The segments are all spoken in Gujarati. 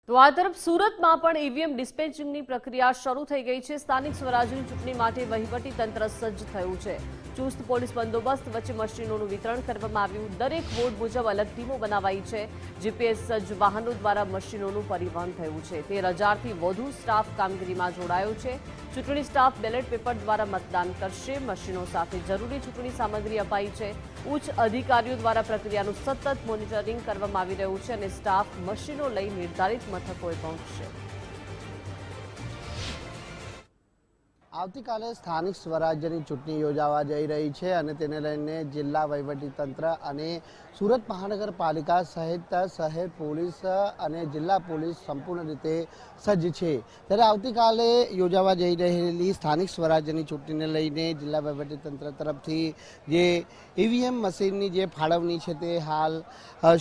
તો આ તરફ સુરતમાં પણ ઈવીએમ ડિસ્પેચિંગની પ્રક્રિયા શરૂ થઈ ગઈ છે। સ્થાનિક સ્વરાજ્યની ચૂંટણી માટે વહીવટી તંત્ર સજ્જ થયું છે। ચુસ્ત પોલીસ બંદોબસ્ત વચ્ચે મશીનોનું વિતરણ કરવામાં આવ્યું। દરેક વોર્ડ મુજબ અલગ ટીમો બનાવાઈ છે। જીપીએસ સજ્જ વાહનો દ્વારા મશીનોનું પરિવહન થયું છે। 13,000થી વધુ સ્ટાફ કામગીરીમાં જોડાયો છે। ચૂંટણી સ્ટાફ બેલેટ પેપર દ્વારા મતદાન કરશે। મશીનો સાથે જરૂરી ચૂંટણી સામગ્રી અપાઈ છે। ઉચ્ચ અધિકારીઓ દ્વારા પ્રક્રિયાનું સતત મોનિટરિંગ કરવામાં આવી રહ્યું છે અને સ્ટાફ મશીનો લઈ નિર્ધારિત મથકોએ પહોંચશે। આવતીકાલે સ્થાનિક સ્વરાજ્યની ચૂંટણી યોજાવા જઈ રહી છે અને તેને લઈને જિલ્લા વહીવટીતંત્ર અને સુરત મહાનગરપાલિકા સહિત શહેર પોલીસ અને જિલ્લા પોલીસ સંપૂર્ણ રીતે સજ્જ છે। ત્યારે આવતીકાલે યોજાવા જઈ રહેલી સ્થાનિક સ્વરાજ્યની ચૂંટણીને લઈને જિલ્લા વહીવટીતંત્ર તરફથી જે ઈવીએમ મશીનની જે ફાળવણી છે તે હાલ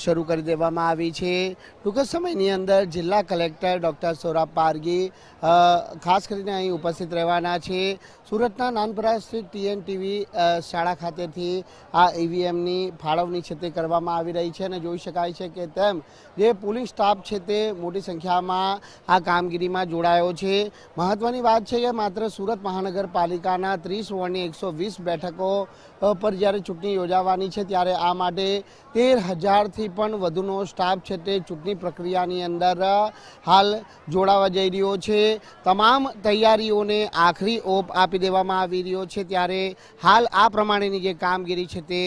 શરૂ કરી દેવામાં આવી છે। ટૂંક સમયની અંદર જિલ્લા કલેક્ટર ડૉક્ટર સૌરભ પારગી ખાસ કરીને અહીં ઉપસ્થિત રહેવાના છે। સુરતના નાનપરા સ્થિત TNTV શાળા ખાતેથી આ ઈવીએમની ફાળવણી છે તે કરવામાં આવી રહી છે અને જોઈ શકાય છે કે તેમ જે પોલીસ સ્ટાફ છે તે મોટી સંખ્યામાં આ કામગીરીમાં જોડાયો છે। મહત્વની વાત છે કે માત્ર સુરત મહાનગરપાલિકાના 30 વોર્ડની 120 બેઠકો પર જ્યારે ચૂંટણી યોજાવાની છે ત્યારે આ માટે 13,000થી પણ વધુનો સ્ટાફ છે તે ચૂંટણી પ્રક્રિયાની અંદર હાલ જોડાવા જઈ રહ્યો છે। તમામ તૈયારીઓને આખરી ઓપ આપી દેવામાં આવી રહ્યો છે ત્યારે હાલ આ પ્રમાણેની જે કામગીરી છે તે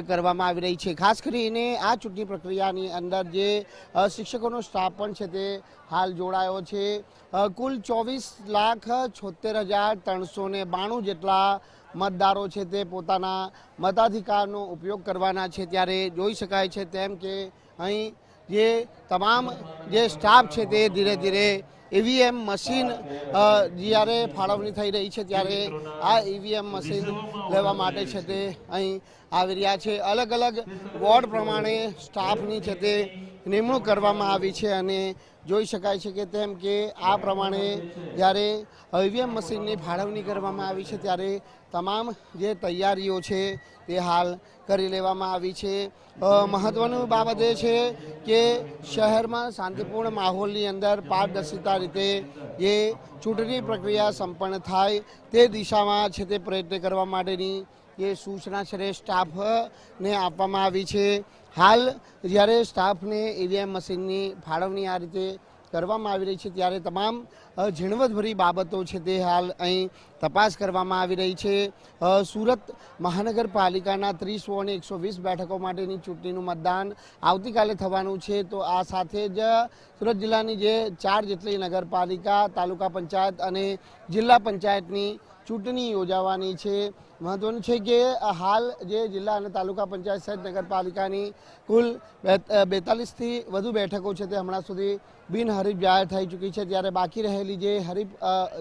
કરવામાં આવી રહી છે। ખાસ કરીને આ ચૂંટણી પ્રક્રિયાની અંદર જે શિક્ષકોનો સ્ટાફ પણ છે તે હાલ જોડાયો છે। કુલ 24,76,392 જેટલા મતદારો છે તે પોતાના મતાધિકારનો ઉપયોગ કરવાના છે। ત્યારે જોઈ શકાય છે તેમ કે અહીં જે તમામ જે સ્ટાફ છે તે ધીરે ધીરે ઈવીએમ મશીન જ્યારે ફાળવણી થઈ રહી છે ત્યારે આ ઈવીએમ મશીન લેવા માટે છે તે અહીં આવી રહ્યા છે। અલગ અલગ વોર્ડ પ્રમાણે સ્ટાફની છે તે નિમણૂક કરવામાં આવી છે અને જોઈ શકાય છે કે તેમ કે આ પ્રમાણે જ્યારે ઈવીએમ મશીનની ફાળવણી કરવામાં આવી છે ત્યારે તમામ જે તૈયારીઓ છે તે હાલ કરી લેવામાં આવી છે। મહત્વની બાબત એ છે કે શહેરમાં શાંતિપૂર્ણ માહોલની અંદર પારદર્શિતા રીતે જે ચૂંટણી પ્રક્રિયા સંપન્ન થાય તે દિશામાં છે તે પ્રયત્ન કરવા માટેની જે સૂચના છે સ્ટાફને આપવામાં આવી છે। હાલ જ્યારે સ્ટાફને ઈવીએમ મશીનની ફાળવણી આ રીતે કરવામાં આવી રહી છે ત્યારે તમામ ઝીણવટભરી બાબતો છે તે હાલ અહીં તપાસ કરવામાં આવી રહી છે। સુરત મહાનગરપાલિકાના 30 વોર્ડની 120 બેઠકો માટેની ચૂંટણીનું મતદાન આવતીકાલે થવાનું છે। તો આ સાથે જ સુરત જિલ્લાની જે 4 જેટલી નગરપાલિકા તાલુકા પંચાયત અને જિલ્લા પંચાયતની ચૂંટણી યોજાવાની છે। મહત્વનું છે કે હાલ જે જિલ્લા અને તાલુકા પંચાયત સહિત નગરપાલિકાની કુલ 42થી વધુ બેઠકો છે તે હમણાં સુધી બિનહરીફ જાહેર થઈ ચૂકી છે। ત્યારે બાકી રહેલી જે હરીફ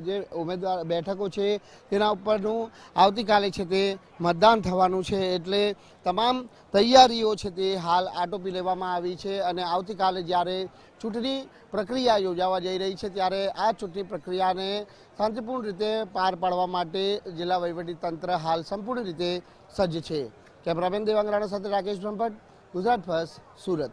જે ઉમેદવાર બેઠકો છે તેના ઉપરનું આવતીકાલે છે તે મતદાન થવાનું છે। એટલે તમામ તૈયારીઓ છે તે હાલ આટોપી લેવામાં આવી છે અને આવતીકાલે જ્યારે ચૂંટણી પ્રક્રિયા યોજાવા જઈ રહી છે ત્યારે આ ચૂંટણી પ્રક્રિયાને શાંતિપૂર્ણ રીતે પાર પાડવા માટે જિલ્લા વહીવટીતંત્ર હાલ સંપૂર્ણ રીતે સજ્જ છે। કેમેરામેન દેવાંગ રાણા સાથે રાકેશ બ્રહ્મભટ્ટ, ગુજરાત ફર્સ્ટ, સુરત।